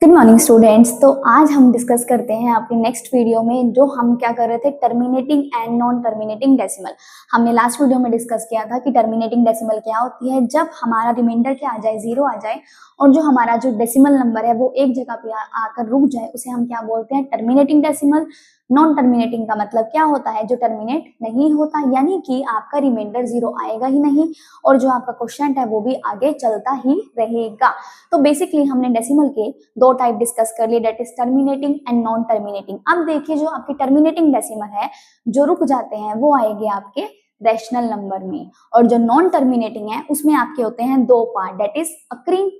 Good morning students. तो आज हम डिस्कस करते हैं आपके नेक्स्ट वीडियो में जो हम क्या कर रहे थे, terminating and non terminating decimal. हमने लास्ट वीडियो में डिस्कस किया था कि टर्मिनेटिंग डेसिमल क्या होती है, जब हमारा रिमाइंडर क्या आ जाए, जीरो आ जाए और जो हमारा जो डेसिमल नंबर है वो एक जगह पे आकर रुक जाए, उसे हम क्या बोलते हैं, टर्मिनेटिंग डेसिमल। नॉन टर्मिनेटिंग का मतलब क्या होता है, जो टर्मिनेट नहीं होता, यानी कि आपका रिमाइंडर जीरो आएगा ही नहीं और जो आपका क्वेश्चन है वो भी आगे चलता ही रहेगा। तो बेसिकली हमने डेसिमल के दो टाइप डिस्कस कर लिए, that is terminating and non terminating. अब देखिए, जो आपकी टर्मिनेटिंग डेसिमल है, जो रुक जाते हैं, वो आएंगे आपके रैशनल नंबर में, और जो नॉन टर्मिनेटिंग है उसमें आपके होते हैं दो part, that is occurring,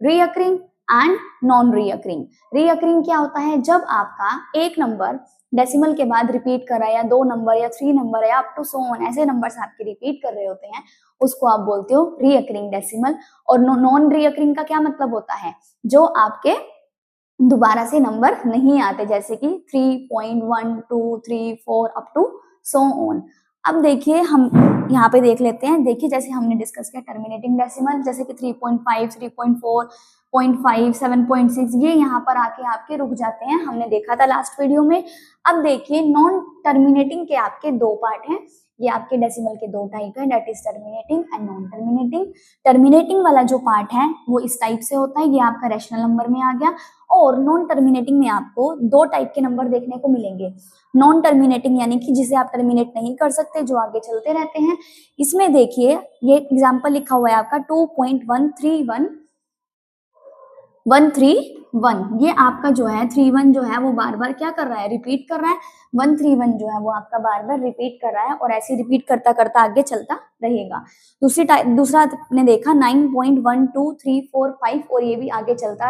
recurring and non recurring. Recurring क्या होता है, जब आपका एक नंबर डेसिमल के बाद रिपीट कर रहा है, या दो नंबर या थ्री नंबर या अप टू सो ऑन, ऐसे नंबर्स आपके रिपीट कर रहे होते हैं, उसको आप बोलते हो रीअकरिंग डेसिमल। और नॉन रीअकरिंग का क्या मतलब होता है, जो आपके दोबारा से नंबर नहीं आते, जैसे कि 3.1 2 3 4 अप टू सो ऑन। अब देखिए, हम यहाँ पे देख लेते हैं। देखिए, जैसे हमने डिस्कस किया टर्मिनेटिंग डेसिमल, जैसे कि 3.5 3.4 0.5 7.6, ये यहाँ पर आके आपके रुक जाते हैं, हमने देखा था लास्ट वीडियो में। अब देखिए, नॉन टर्मिनेटिंग के आपके दो पार्ट हैं, ये आपके डेसिमल के दो टाइप है, that is terminating and non terminating. Terminating वाला जो पार्ट है वो इस टाइप से होता है, ये आपका रैशनल नंबर में आ गया। और नॉन टर्मिनेटिंग में आपको दो टाइप के नंबर देखने को मिलेंगे। नॉन टर्मिनेटिंग यानी कि जिसे आप टर्मिनेट नहीं कर सकते, जो आगे चलते रहते हैं। इसमें देखिए, ये एग्जांपल लिखा हुआ है आपका 2.131, ये आपका जो है 31 जो है वो बार बार क्या कर रहा है, रिपीट कर रहा है। 131 जो है वो आपका बार बार रिपीट कर रहा है और ऐसे रिपीट करता करता आगे चलता रहेगा। दूसरा आपने देखा 9.12345, और ये भी आगे चल रहा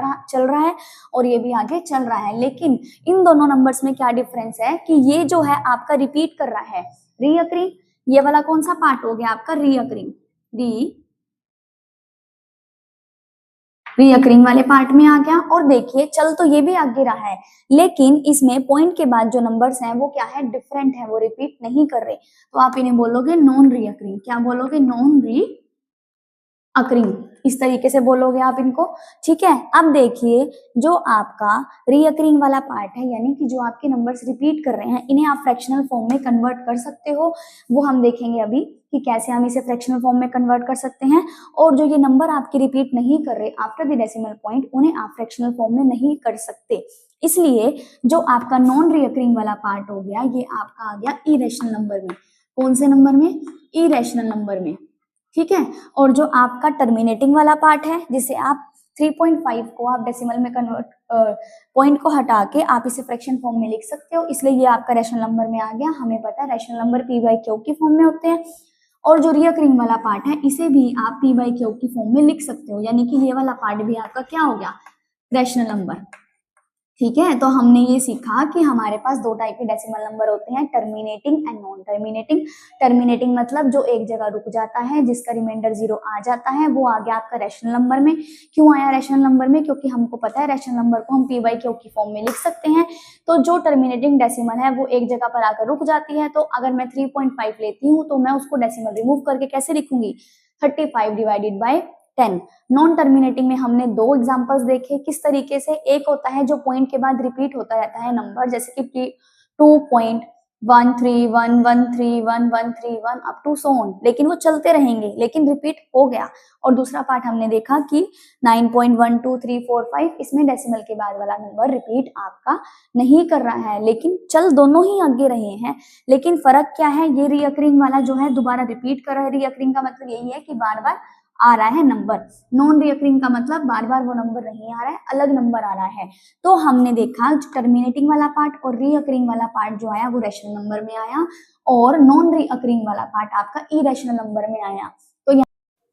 है और ये भी आगे चल रहा है। लेकिन इन दोनों नंबर्स में क्या डिफरेंस है कि ये जो है आपका रिपीट कर रहा है, रीअकरिंग। ये वाला कौन सा पार्ट हो गया आपका, रीअकरिंग, रीअकरिंग वाले पार्ट में आ गया। और देखिए, चल तो ये भी आगे रहा है, लेकिन इसमें पॉइंट के बाद जो नंबर्स हैं वो क्या है, डिफरेंट है, वो रिपीट नहीं कर रहे, तो आप इन्हें बोलोगे नॉन रीअकरिंग। क्या बोलोगे, नॉन रीअकरिंग, इस तरीके से बोलोगे आप इनको, ठीक है। अब देखिए, जो आपका रीअकरिंग वाला पार्ट है, यानी कि जो आपके नंबर्स रिपीट कर रहे हैं, इन्हें आप फ्रैक्शनल फॉर्म में कन्वर्ट कर सकते हो। वो हम देखेंगे अभी कि कैसे हम इसे फ्रैक्शनल फॉर्म में कन्वर्ट कर सकते हैं। और जो ये नंबर आपके रिपीट नहीं कर रहे आफ्टर द डेसिमल पॉइंट, उन्हें आप फ्रैक्शनल फॉर्म में नहीं कर सकते। इसलिए जो आपका नॉन रीअकरिंग वाला पार्ट हो गया, ये आपका आ गया इरेशनल नंबर में। कौन से नंबर में, इरेशनल नंबर में, ठीक है। और जो आपका टर्मिनेटिंग वाला पार्ट है, जिसे आप 3.5 को आप डेसिमल में कन्वर्ट, पॉइंट को हटा के आप इसे फ्रैक्शन फॉर्म में लिख सकते हो, इसलिए ये आपका रैशनल नंबर में आ गया। हमें पता है रैशनल नंबर p/q की फॉर्म में होते हैं। और जो रीअकरिंग वाला पार्ट है, इसे भी आप p/q की फॉर्म में लिख सकते हो, यानी कि ये वाला पार्ट भी आपका क्या हो गया, रैशनल नंबर, ठीक है। तो हमने ये सीखा कि हमारे पास दो टाइप के डेसिमल नंबर होते हैं, terminating and non terminating. Terminating मतलब जो एक जगह रुक जाता है, जिसका रिमाइंडर जीरो आ जाता है, वो आ गया आपका रैशनल नंबर में। क्यों आया रैशनल नंबर में, क्योंकि हमको पता है रैशनल नंबर को हम p/q की फॉर्म में लिख सकते हैं। तो जो टर्मिनेटिंग डेसिमल है वो एक जगह पर आकर रुक जाती है, तो अगर मैं 3.5 लेती हूँ तो मैं उसको डेसिमल रिमूव करके कैसे लिखूंगी, 35 डिवाइडेड बाय 10। नॉन टर्मिनेटिंग में हमने दो एग्जांपल्स देखे, किस तरीके से। एक होता है जो पॉइंट के बाद रिपीट होता रहता है नंबर, जैसे कि 2.131 अप टू सो ऑन, लेकिन वो चलते रहेंगे, लेकिन रिपीट हो गया। और दूसरा पार्ट हमने देखा कि 9.12345, इसमें डेसिमल के बाद वाला नंबर रिपीट आपका नहीं कर रहा है, लेकिन चल दोनों ही आगे रहे हैं। लेकिन फर्क क्या है, ये रीअकरिंग वाला जो है दोबारा रिपीट कर रहा है। रीअकरिंग का मतलब यही है कि बार बार आ रहा है नंबर। नॉन रीअकरिंग का मतलब बार बार वो नंबर नहीं आ रहा है, अलग नंबर आ रहा है। तो हमने देखा टर्मिनेटिंग वाला पार्ट और रीअकरिंग वाला पार्ट जो आया वो रैशनल नंबर में आया, और नॉन रीअकरिंग वाला पार्ट आपका इरेशनल नंबर में आया। तो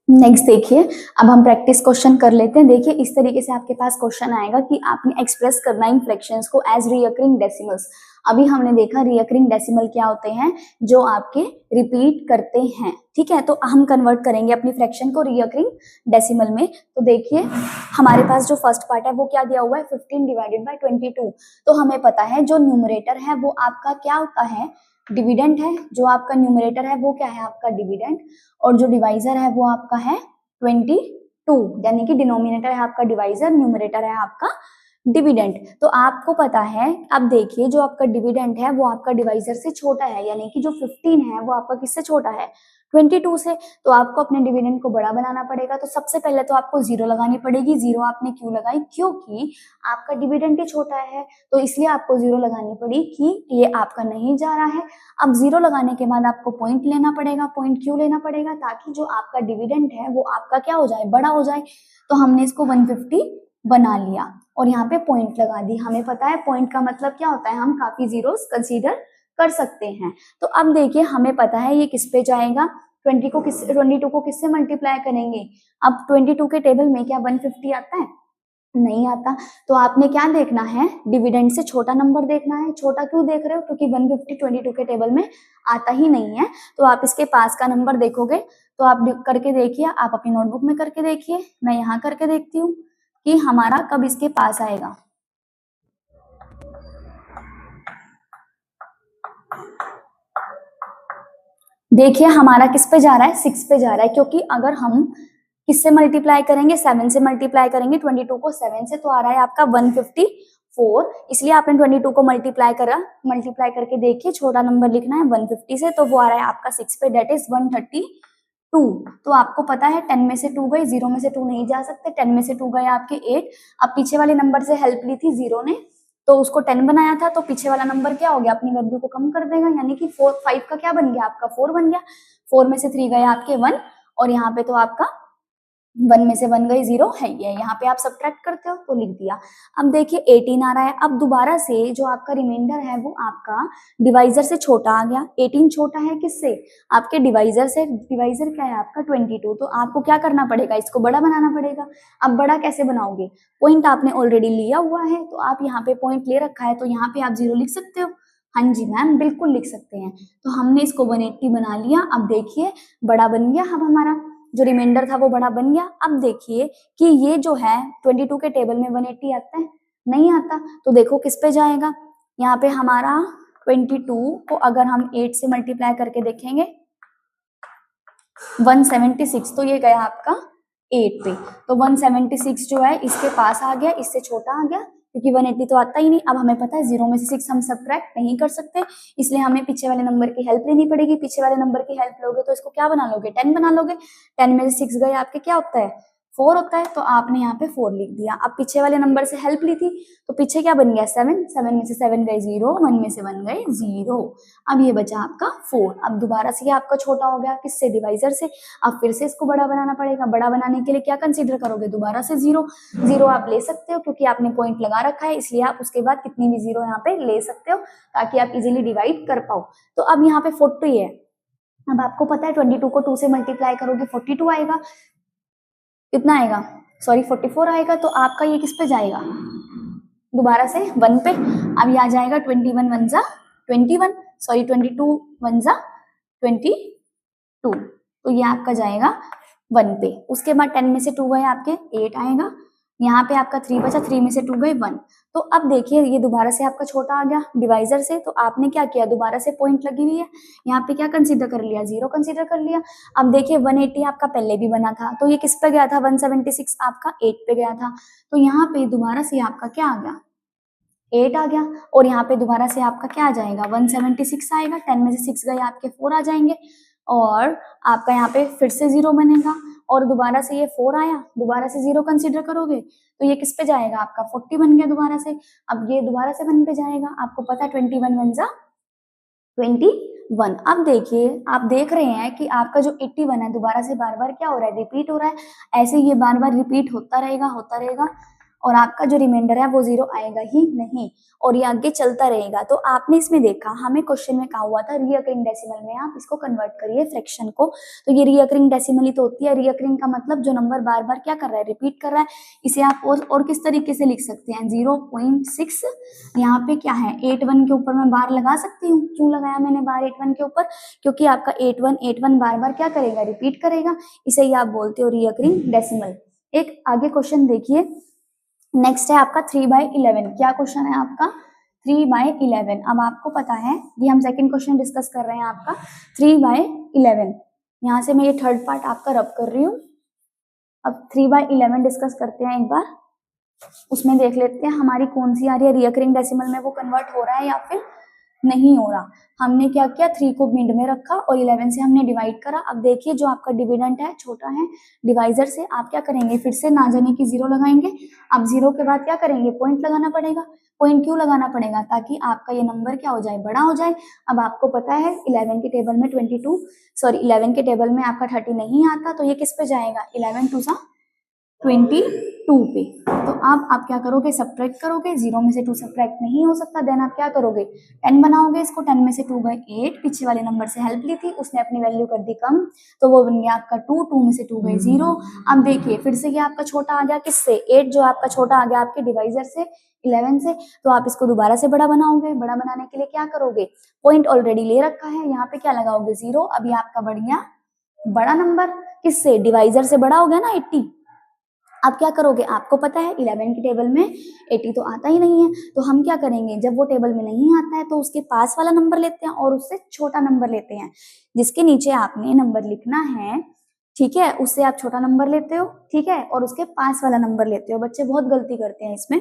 नेक्स्ट देखिए, अब हम प्रैक्टिस क्वेश्चन कर लेते हैं। देखिए, इस तरीके से आपके पास क्वेश्चन आएगा कि आपने एक्सप्रेस करना इन फ्रैक्शंस को एज रीअकरिंग डेसिमल्स। अभी हमने देखा रीअकरिंग डेसिमल क्या होते हैं, जो आपके रिपीट करते हैं, ठीक है। तो हम कन्वर्ट करेंगे अपनी फ्रैक्शन को रीअकरिंग डेसिमल में। तो देखिए, हमारे पास जो फर्स्ट पार्ट है वो क्या दिया हुआ है, 15 डिवाइडेड बाय 22। तो हमें पता है जो न्यूमरेटर है वो आपका क्या होता है, डिविडेंड है। जो आपका न्यूमरेटर है वो क्या है, आपका डिविडेंड। और जो डिवाइजर है वो आपका है 22, यानी कि डिनोमिनेटर है आपका डिवाइजर, न्यूमरेटर है आपका डिविडेंड, तो आपको पता है, अब देखिए जो आपका डिविडेंड है वो आपका डिवाइजर से छोटा है, यानी कि जो 15 है वो आपका किससे छोटा है, 22 से। तो आपको अपने डिविडेंड को बड़ा बनाना पड़ेगा। तो सबसे पहले तो आपको जीरो लगानी पड़ेगी। जीरो आपने क्यों लगाई, क्योंकि आपका डिविडेंड ही छोटा है, तो इसलिए आपको जीरो लगानी पड़ी कि ये आपका नहीं जा रहा है। अब जीरो लगाने के बाद आपको पॉइंट लेना पड़ेगा। पॉइंट क्यों लेना पड़ेगा, ताकि जो आपका डिविडेंड है वो आपका क्या हो जाए, बड़ा हो जाए। तो हमने इसको 150 बना लिया और यहाँ पे पॉइंट लगा दी। हमें पता है पॉइंट का मतलब क्या होता है, हम काफी जीरोस कंसीडर कर सकते हैं। तो अब देखिए हमें पता है ये किस पे जाएगा, 22 को किससे मल्टीप्लाई करेंगे। अब 22 के टेबल में क्या 150 आता है, नहीं आता। तो आपने क्या देखना है, डिविडेंड से छोटा नंबर देखना है। छोटा क्यों देख रहे हो, क्योंकि 150 22 के टेबल में आता ही नहीं है। तो आप इसके पास का नंबर देखोगे, तो आप करके देखिए, आप अपनी नोटबुक में करके देखिए, मैं यहाँ करके देखती हूँ कि हमारा कब इसके पास आएगा। देखिए हमारा किस पे जा रहा है, 6 पे जा रहा है, क्योंकि अगर हम किससे मल्टीप्लाई करेंगे, 7 से मल्टीप्लाई करेंगे। 22 को 7 से, तो आ रहा है आपका 154। इसलिए आपने 22 को मल्टीप्लाई करके देखिए, छोटा नंबर लिखना है 150 से, तो वो आ रहा है आपका 6 पे, डेट इज 132। तो आपको पता है 10 में से 2 गए, 0 में से 2 नहीं जा सकते, 10 में से 2 गए आपके 8। अब पीछे वाले नंबर से हेल्प ली थी 0 ने, तो उसको 10 बनाया था, तो पीछे वाला नंबर क्या हो गया, अपनी वैल्यू को कम कर देगा, यानी कि 5 का क्या बन गया आपका, 4 बन गया। 4 में से 3 गए आपके 1, और यहाँ पे तो आपका 1 में से 1 गई, 0 है ये, यहाँ पे आप सब्ट्रैक्ट करते हो तो लिख दिया। अब देखिए 18 आ रहा है। अब दोबारा से जो आपका रिमाइंडर है वो आपका डिवाइजर से छोटा आ गया। 18 छोटा है किससे, आपके डिवाइजर से। डिवाइजर क्या है आपका 22। तो आपको क्या करना पड़ेगा, इसको बड़ा बनाना पड़ेगा। अब बड़ा कैसे बनाओगे, पॉइंट आपने ऑलरेडी लिया हुआ है, तो आप यहाँ पे पॉइंट ले रखा है, तो यहाँ पे आप 0 लिख सकते हो। हाँ जी मैम, बिल्कुल लिख सकते हैं। तो हमने इसको 180 बना लिया। अब देखिए बड़ा बन गया। अब हमारा जो रिमाइंडर था वो बड़ा बन गया। अब देखिए कि ये जो है 22 के टेबल में 180 आता है, नहीं आता। तो देखो किस पे जाएगा, यहाँ पे हमारा 22 को अगर हम 8 से मल्टीप्लाई करके देखेंगे 176, तो ये गया आपका 8 पे। तो 176 जो है इसके पास आ गया, इससे छोटा आ गया, क्योंकि 180 तो आता ही नहीं। अब हमें पता है 0 में से 6 हम सब्ट्रैक्ट नहीं कर सकते, इसलिए हमें पीछे वाले नंबर की हेल्प लेनी पड़ेगी। पीछे वाले नंबर की हेल्प लोगे तो इसको क्या बना लोगे, 10 बना लोगे। 10 में से 6 गए आपके क्या होता है, 4 होता है, तो आपने यहाँ पे 4 लिख दिया। अब पीछे वाले नंबर से हेल्प ली थी, तो पीछे क्या बन गया 7, 7 में से 7 गए 0, 1 में से 1 गए 0। अब ये बचा आपका 4। अब दोबारा से ये आपका छोटा हो गया, किससे, डिवाइजर से। अब फिर से इसको बड़ा बनाना पड़ेगा। बड़ा बनाने के लिए क्या कंसीडर करोगे, दोबारा से 0। 0 आप ले सकते हो, क्योंकि आपने पॉइंट लगा रखा है, इसलिए आप उसके बाद कितनी भी 0 यहाँ पे ले सकते हो, ताकि आप इजीली डिवाइड कर पाओ। तो अब यहाँ पे 40 है। अब आपको पता है 22 को 2 से मल्टीप्लाई करोगे 42 आएगा, कितना आएगा, सॉरी 44 आएगा। तो आपका ये किस पे जाएगा, दोबारा से 1 पे। अब ये आ जाएगा 21 1 जा 21, सॉरी 22 1 जा 22, तो ये आपका जाएगा 1 पे। उसके बाद 10 में से 2 गए आपके 8 आएगा, यहाँ पे आपका 3 बचा, 3 में से 2 गए 1। तो अब देखिए ये दोबारा से आपका छोटा आ गया डिवाइजर से, तो आपने क्या किया, दोबारा से पॉइंट लगी हुई है, यहाँ पे क्या कंसीडर कर लिया, 0 कंसीडर कर लिया। अब देखिए 180 आपका पहले भी बना था, तो ये किस पे गया था, 176 आपका 8 पे गया था। तो यहाँ पे दोबारा से आपका क्या आ गया, 8 आ गया, और यहाँ पे दोबारा से आपका क्या आ जाएगा, 176 आएगा। 10 में से 6 गए आपके 4 आ जाएंगे, और आपका यहाँ पे फिर से 0 बनेगा, और दोबारा से ये 4 आया, दोबारा से 0 कंसीडर करोगे तो ये किस पे जाएगा, आपका 40 बन गया दोबारा से। अब ये दोबारा से 1 पे जाएगा। आपको पता है 21 1 जा 21। अब देखिए आप देख रहे हैं कि आपका जो 81 है दोबारा से बार बार क्या हो रहा है, रिपीट हो रहा है। ऐसे ये बार बार रिपीट होता रहेगा, और आपका जो रिमाइंडर है वो 0 आएगा ही नहीं, और ये आगे चलता रहेगा। तो आपने इसमें देखा, हमें क्वेश्चन में कहा हुआ था रिकरिंग डेसिमल में आप इसको कन्वर्ट करिए फ्रैक्शन को। तो ये रिकरिंग डेसिमल ही तो होती है। रिकरिंग का मतलब जो नंबर बार बार क्या कर रहा है, रिपीट कर रहा है। इसे आप और किस तरीके से लिख सकते हैं, 0.6, यहाँ पे क्या है 81 के ऊपर मैं बार लगा सकती हूँ। क्यों लगाया मैंने बार 81 के ऊपर, क्योंकि आपका 81 बार बार क्या करेगा, रिपीट करेगा। इसे ही आप बोलते हो रिकरिंग डेसिमल। एक आगे क्वेश्चन देखिए, नेक्स्ट है आपका 3/11। क्या क्वेश्चन है आपका, 3/11। अब आपको पता है, ये हम सेकंड क्वेश्चन डिस्कस कर रहे हैं आपका 3/11। यहाँ से मैं ये थर्ड पार्ट आपका रब कर रही हूँ। अब 3/11 डिस्कस करते हैं एक बार। उसमें देख लेते हैं हमारी कौन सी आ रही है, रिकरिंग डेसिमल में वो कन्वर्ट हो रहा है या फिर नहीं हो रहा। हमने क्या किया, 3 को मिड में रखा और 11 से हमने डिवाइड करा। अब देखिए जो आपका डिविडेंड है छोटा है डिवाइजर से, आप क्या करेंगे, फिर से ना जाने की 0 लगाएंगे। अब 0 के बाद क्या करेंगे, पॉइंट लगाना पड़ेगा। पॉइंट क्यों लगाना पड़ेगा, ताकि आपका ये नंबर क्या हो जाए, बड़ा हो जाए। अब आपको पता है 11 के टेबल में 11 के टेबल में आपका 30 नहीं आता, तो ये किस पे जाएगा, 11 टू 22 पे। तो अब आप क्या करोगे, सब्ट्रैक्ट करोगे, 0 में से 2 सब्ट्रैक्ट नहीं हो सकता, देन आप क्या करोगे, 10 बनाओगे इसको, 10 में से 2 गए 8, पीछे वाले नंबर से हेल्प ली थी, उसने अपनी वैल्यू कर दी कम, तो वो बन गया आपका 2, 2 में से 2 गए 0। अब देखिए फिर से ये आपका छोटा आ गया किससे, 8 जो आपका छोटा आ गया आपके डिवाइजर से 11 से, तो आप इसको दोबारा से बड़ा बनाओगे। बड़ा बनाने के लिए क्या करोगे, पॉइंट ऑलरेडी ले रखा है, यहाँ पे क्या लगाओगे 0। अभी आपका बढ़ गया बड़ा नंबर किससे, डिवाइजर से बड़ा हो गया ना 80। अब क्या करोगे, आपको पता है 11 की टेबल में 80 तो आता ही नहीं है, तो हम क्या करेंगे, जब वो टेबल में नहीं आता है तो उसके पास वाला नंबर लेते हैं और उससे छोटा नंबर लेते हैं, जिसके नीचे आपने नंबर लिखना है, ठीक है, उससे आप छोटा नंबर लेते हो, ठीक है, और उसके पास वाला नंबर लेते हो। बच्चे बहुत गलती करते हैं इसमें,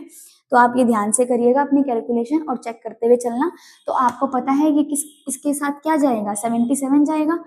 तो आप ये ध्यान से करिएगा अपनी कैलकुलेशन और चेक करते हुए चलना। तो आपको पता है कि इसके साथ क्या जाएगा, 77 जाएगा।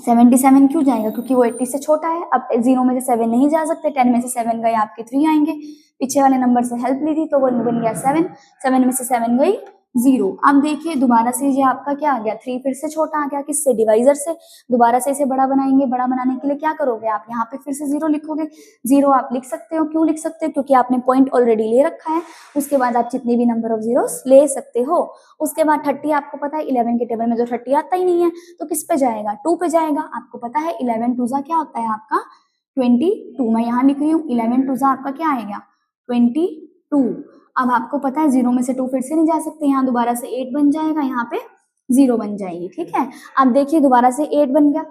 77 क्यों जाएगा, क्योंकि वो 80 से छोटा है। अब 0 में से 7 नहीं जा सकते, 10 में से 7 गए आपके 3 आएंगे, पीछे वाले नंबर से हेल्प ली थी तो वो बन गया 7, 7 में से 7 गई 0। अब देखिए दोबारा से ये आपका क्या आ गया, 3 फिर से छोटा आ गया किससे, डिवाइजर से। दोबारा से इसे बड़ा बनाएंगे, बड़ा बनाने के लिए क्या करोगे, आप यहाँ पे फिर से 0 लिखोगे। 0 आप लिख सकते हो, क्यों लिख सकते हो, क्योंकि आपने पॉइंट ऑलरेडी ले रखा है, उसके बाद आप जितनी भी नंबर ऑफ जीरोस ले सकते हो। उसके बाद 30 आपको पता है 11 के टेबल में जो 30 आता ही नहीं है, तो किस पे जाएगा, 2 पे जाएगा। आपको पता है 11 टू क्या होता है आपका 22, मैं यहाँ लिख रही हूँ 11 टू आपका क्या आएगा 22। अब आपको पता है 0 में से 2 फिर से नहीं जा सकते, यहाँ दोबारा से 8 बन जाएगा, यहाँ पे 0 बन जाएगी, ठीक है। अब देखिए दोबारा से 8 बन गया,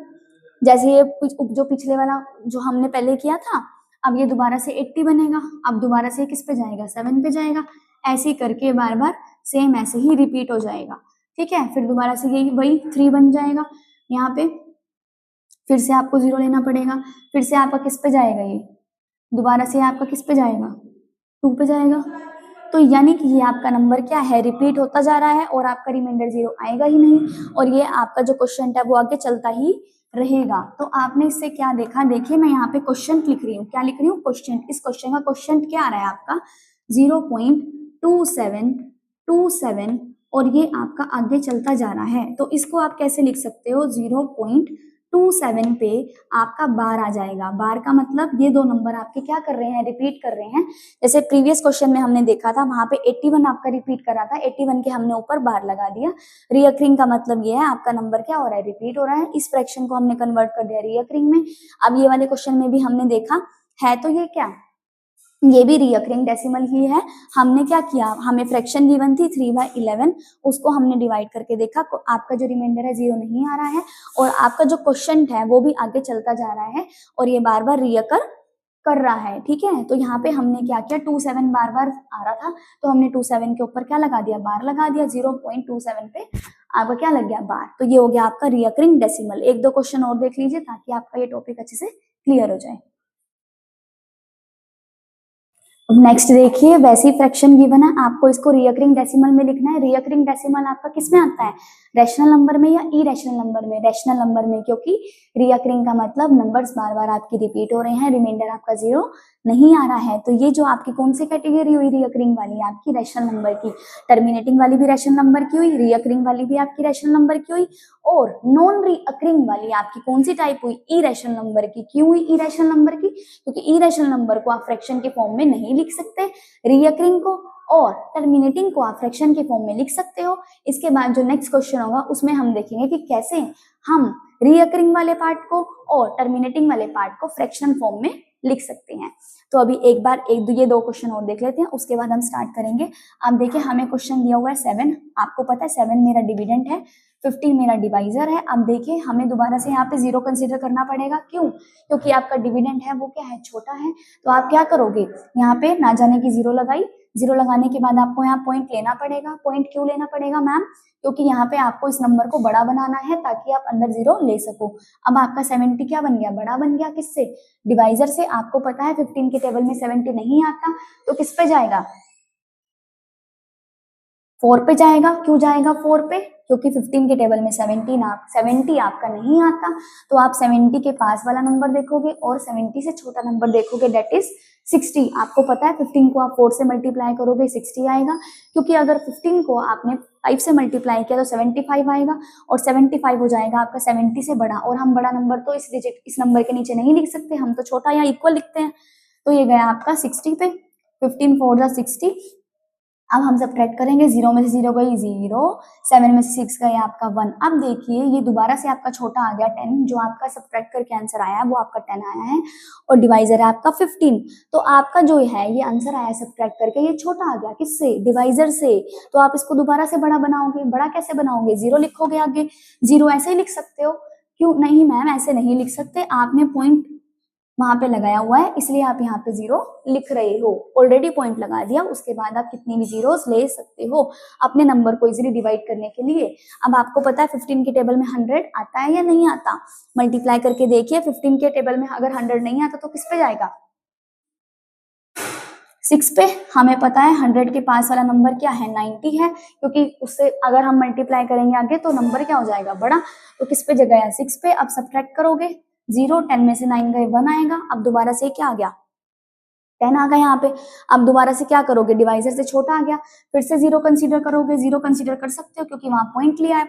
जैसे ये जो पिछले वाला जो हमने पहले किया था, अब ये दोबारा से 80 बनेगा। अब दोबारा से किस पे जाएगा, 7 पे जाएगा। ऐसे ही करके बार बार सेम ऐसे ही रिपीट हो जाएगा, ठीक है। फिर दोबारा से यही वही 3 बन जाएगा, यहाँ पे फिर से आपको 0 लेना पड़ेगा। फिर से आपका किस पे जाएगा, ये दोबारा से आपका किस पे जाएगा, 2 पे जाएगा। तो यानी कि ये आपका नंबर क्या है, रिपीट होता जा रहा है और आपका रिमाइंडर 0 आएगा ही नहीं, और ये आपका जो क्वेश्चन है वो आगे चलता ही रहेगा। तो आपने इससे क्या देखा, देखिए मैं यहाँ पे क्वेश्चन लिख रही हूँ, क्या लिख रही हूँ, क्वेश्चन। इस क्वेश्चन का क्वेश्चन क्या आ रहा है आपका 0.2727, और ये आपका आगे चलता जा रहा है। तो इसको आप कैसे लिख सकते हो, 0.27 पे आपका बार आ जाएगा। बार का मतलब ये दो नंबर आपके क्या कर रहे हैं, रिपीट कर रहे हैं। जैसे प्रीवियस क्वेश्चन में हमने देखा था, वहां पे 81 आपका रिपीट कर रहा था, 81 के हमने ऊपर बार लगा दिया। रियकरिंग का मतलब ये है आपका नंबर क्या हो रहा है, रिपीट हो रहा है। इस फ्रैक्शन को हमने कन्वर्ट कर दिया रियकरिंग में। अब ये वाले क्वेश्चन में भी हमने देखा है, तो ये क्या, ये भी रियकरिंग डेसिमल ही है। हमने क्या किया, हमें फ्रैक्शन गिवन थी 3/11, उसको हमने डिवाइड करके देखा, आपका जो रिमाइंडर है 0 नहीं आ रहा है, और आपका जो क्वेश्चन है वो भी आगे चलता जा रहा है, और ये बार बार रियकर कर रहा है, ठीक है। तो यहाँ पे हमने क्या किया, 27 बार बार आ रहा था, तो हमने 27 के ऊपर क्या लगा दिया, बार लगा दिया। 0.27 पे आपका क्या लग गया, बार। तो ये हो गया आपका रियकरिंग डेसिमल। एक दो क्वेश्चन और देख लीजिए ताकि आपका ये टॉपिक अच्छे से क्लियर हो जाए। नेक्स्ट देखिए, वैसी फ्रैक्शन गिवन है, आपको इसको रियकरिंग डेसिमल में लिखना है। रियकरिंग डेसिमल आपका किस में आता है, रैशनल नंबर में या इरेशनल नंबर में, रैशनल नंबर में, क्योंकि रियकरिंग का मतलब नंबर्स बार बार आपकी रिपीट हो रहे हैं, रिमाइंडर आपका 0 नहीं आ रहा है। तो ये जो आपकी कौन सी कैटेगरी हुई रियकरिंग वाली, आपकी रैशनल नंबर की। टर्मिनेटिंग वाली भी रैशनल नंबर की हुई, रियकरिंग वाली भी आपकी रैशनल नंबर की हुई, और नॉन रिअकरिंग वाली आपकी कौन सी टाइप हुई, इरेशनल नंबर की। क्यों हुई इरेशनल नंबर की, क्योंकि इरेशनल नंबर को आप फ्रैक्शन के फॉर्म में नहीं लिख सकते, रियकरिंग को और टर्मिनेटिंग को आप फ्रैक्शन के फॉर्म में लिख सकते हो। इसके बाद जो नेक्स्ट क्वेश्चन होगा उसमें हम देखेंगे कि कैसे हम रियकरिंग वाले पार्ट को और टर्मिनेटिंग वाले पार्ट को फ्रैक्शनल फॉर्म में लिख सकते हैं। तो अभी एक बार ये दो क्वेश्चन और देख लेते हैं, उसके बाद हम स्टार्ट करेंगे। अब देखिए हमें क्वेश्चन दिया हुआ है 7, आपको पता है 7 मेरा डिविडेंड है, 15 मेरा डिवाइजर है। अब देखिए हमें दोबारा से यहाँ पे 0 कंसीडर करना पड़ेगा, क्यों, क्योंकि आपका डिविडेंड है वो क्या है, छोटा है। तो आप क्या करोगे, यहाँ पे ना जाने की 0 लगाई, जीरो लगाने के बाद आपको यहाँ पॉइंट लेना पड़ेगा। पॉइंट क्यों लेना पड़ेगा मैम? क्योंकि यहाँ पे आपको इस नंबर को बड़ा बनाना है ताकि आप अंदर जीरो ले सको। अब आपका 70 क्या बन गया? बड़ा बन गया। किससे? डिवाइजर से। आपको पता है 15 के टेबल में 70 नहीं आता, तो किस पे जाएगा? 4 पे जाएगा। क्यों जाएगा 4 पे? क्योंकि 15 के टेबल में 70 आपका नहीं आता, तो आप 70 के पास वाला नंबर देखोगे और 70 से छोटा नंबर देखोगे, दैट इज 60। आपको पता है 15 को आप 4 से मल्टीप्लाई करोगे 60 आएगा, क्योंकि अगर 15 को आपने 5 से मल्टीप्लाई किया तो 75 आएगा और 75 हो जाएगा आपका 70 से बड़ा। और हम बड़ा नंबर तो इस नंबर के नीचे नहीं लिख सकते, हम तो छोटा या इक्वल लिखते हैं। तो ये गया आपका 60 पे। 15 4 जा 60। अब हम सब्ट्रैक्ट करेंगे, 0 में से 0 गई 0, 7 में से 6 गए आपका 1। अब देखिए ये दोबारा से आपका छोटा आ गया 10, जो आपका सब्ट्रैक्ट करके आंसर आया है वो आपका 10 आया है और डिवाइजर है आपका 15। तो आपका जो है ये आंसर आया सब्ट्रैक्ट करके, ये छोटा आ गया। किससे? डिवाइजर से। तो आप इसको दोबारा से बड़ा बनाओगे। बड़ा कैसे बनाओगे? 0 लिखोगे आगे। 0 ऐसे ही लिख सकते हो। क्यों नहीं मैम, ऐसे नहीं लिख सकते, आपने पॉइंट वहां पे लगाया हुआ है इसलिए आप यहाँ पे 0 लिख रहे हो। ऑलरेडी पॉइंट लगा दिया, उसके बाद आप कितनी भी जीरोस ले सकते हो अपने नंबर को इजीली डिवाइड करने के लिए। अब आपको पता है 15 के टेबल में 100 आता है या नहीं आता? मल्टीप्लाई करके देखिए। 15 के टेबल में अगर 100 नहीं आता तो किस पे जाएगा? 6 पे। हमें पता है 100 के पास वाला नंबर क्या है? 90 है, क्योंकि उससे अगर हम मल्टीप्लाई करेंगे आगे तो नंबर क्या हो जाएगा? बड़ा। तो किस पे जगह है? 6 पे। अब सब्ट्रैक्ट करोगे, 0, 10 में से 9 गए 1 आएगा। अब दोबारा से क्या आ गया? 10 आ गया यहाँ पे। अब दोबारा से क्या करोगे? डिवाइजर से छोटा आ गया, फिर से 0 कंसीडर करोगे। 0 कंसीडर कर सकते हो क्योंकि वहां पॉइंट लिया है,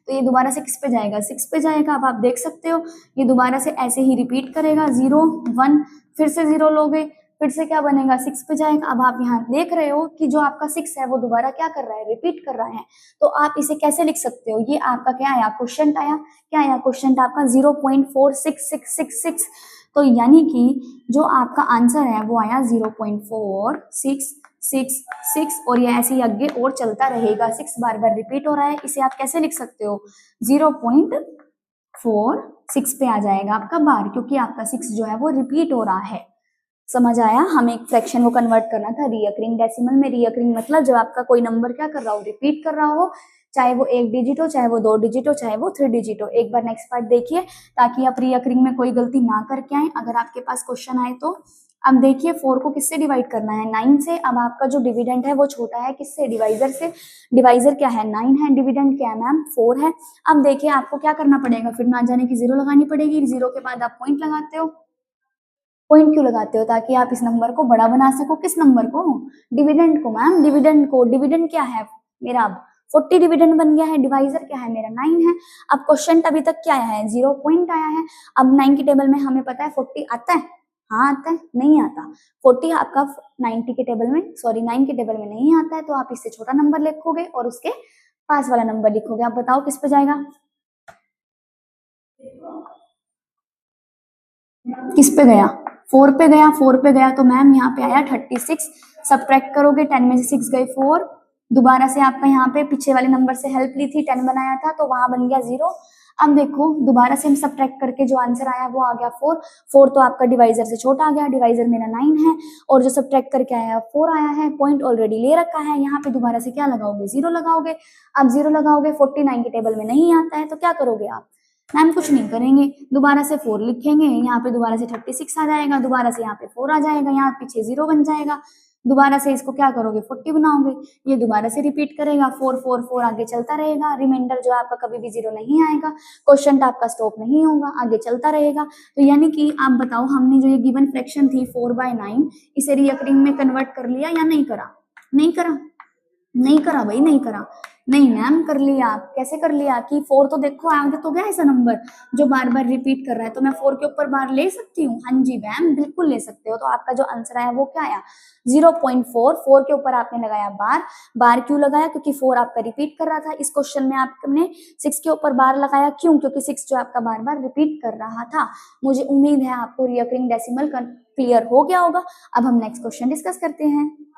तो ये दोबारा से किस पे जाएगा? 6 पे जाएगा। अब आप देख सकते हो ये दोबारा से ऐसे ही रिपीट करेगा, 0 1, फिर से 0 लोगे, फिर से क्या बनेगा? 6 पे जाएगा। अब आप यहाँ देख रहे हो कि जो आपका 6 है वो दोबारा क्या कर रहा है? रिपीट कर रहा है। तो आप इसे कैसे लिख सकते हो? ये आपका क्या आया? क्वेश्चन आया। क्या आया? क्वेश्चन आपका 0.4666। तो यानी कि जो आपका आंसर है वो आया 0.4666 और ये ऐसे ही आगे और चलता रहेगा। 6 बार बार रिपीट हो रहा है। इसे आप कैसे लिख सकते हो? 0.46 पे आ जाएगा आपका बार, क्योंकि आपका 6 जो है वो रिपीट हो रहा है। समझ आया? हमें एक फ्रैक्शन को कन्वर्ट करना था रिकरिंग डेसिमल में। रिकरिंग मतलब जब आपका कोई नंबर क्या कर रहा हो? रिपीट कर रहा हो, चाहे वो 1 डिजिट हो, चाहे वो 2 डिजिट हो, चाहे वो 3 डिजिट हो। एक बार नेक्स्ट पार्ट देखिए ताकि आप रिकरिंग में कोई गलती ना करके आए अगर आपके पास क्वेश्चन आए तो। अब देखिए 4 को किससे डिवाइड करना है? 9 से। अब आपका जो डिविडेंड है वो छोटा है किससे? डिवाइजर से। डिवाइजर क्या है? 9 है। डिविडेंड क्या है मैम? 4 है। अब देखिए आपको क्या करना पड़ेगा? फिर ना जाने की 0 लगानी पड़ेगी। 0 के बाद आप पॉइंट लगाते हो। पॉइंट क्यों लगाते हो? ताकि आप इस नंबर को बड़ा बना सको। किस नंबर को? डिविडेंड को मैम, डिविडेंड को। डिविडेंड क्या है मेरा? अब 40 डिविडेंड बन गया है। डिवाइजर क्या है मेरा? 9 है। अब क्वेश्चन अभी तक क्या आया है? 0 पॉइंट आया है। अब 9 के टेबल में हमें पता है 40 आता है। हाँ आता है, नहीं आता। 40 आपका 90 के टेबल में, सॉरी 9 के टेबल में नहीं आता है, तो आप इससे छोटा नंबर लिखोगे और उसके पास वाला नंबर लिखोगे। आप बताओ किस पे जाएगा? किस पे गया? 4 पे गया। 4 पे गया तो मैम यहाँ पे आया 36। सब्ट्रैक्ट करोगे, 10 में से 6 गए 4। दोबारा से आपका यहाँ पे पीछे वाले नंबर से हेल्प ली थी, 10 बनाया था तो वहां बन गया 0। अब देखो दोबारा से हम सब्ट्रैक्ट करके जो आंसर आया वो आ गया 4। 4 तो आपका डिवाइजर से छोटा आ गया, डिवाइजर मेरा 9 है और जो सब्ट्रैक्ट करके आया 4 आया है। पॉइंट ऑलरेडी ले रखा है। यहाँ पे दोबारा से क्या लगाओगे? 0 लगाओगे। अब 0 लगाओगे, 49 के टेबल में नहीं आता है तो क्या करोगे आप? मैम कुछ नहीं करेंगे, दोबारा से 4 लिखेंगे। यहाँ पे दोबारा से 36 आ जाएगा, दोबारा से यहाँ पे 4 आ जाएगा, यहाँ पीछे 0 बन जाएगा। दोबारा से इसको क्या करोगे? 40 बनाओगे। ये दोबारा से रिपीट करेगा, 4 4 4 आगे चलता रहेगा। रिमाइंडर जो आपका कभी भी 0 नहीं आएगा। क्वेश्चन आपका स्टॉप नहीं होगा, आगे चलता रहेगा। तो यानी कि आप बताओ हमने जो ये गिवन फ्रैक्शन थी 4/9, इसे रिकरिंग में कन्वर्ट कर लिया या नहीं करा? नहीं करा। नहीं करा भाई, नहीं करा। नहीं मैम कर लिया। आप कैसे कर लिया? कि 4 तो देखो आगे तो गया ऐसा नंबर जो बार बार रिपीट कर रहा है, तो मैं 4 के ऊपर बार ले सकती हूँ। हाँ जी मैम बिल्कुल ले सकते हो। तो आपका जो आंसर आया वो क्या आया? 0.4। 4 के ऊपर आपने लगाया बार। बार क्यों लगाया? क्योंकि 4 आपका रिपीट कर रहा था। इस क्वेश्चन में आपने 6 के ऊपर बार लगाया। क्यों? क्योंकि 6 जो आपका बार बार रिपीट कर रहा था। मुझे उम्मीद है आपको रिकरिंग डेसिमल क्लियर हो गया होगा। अब हम नेक्स्ट क्वेश्चन डिस्कस करते हैं।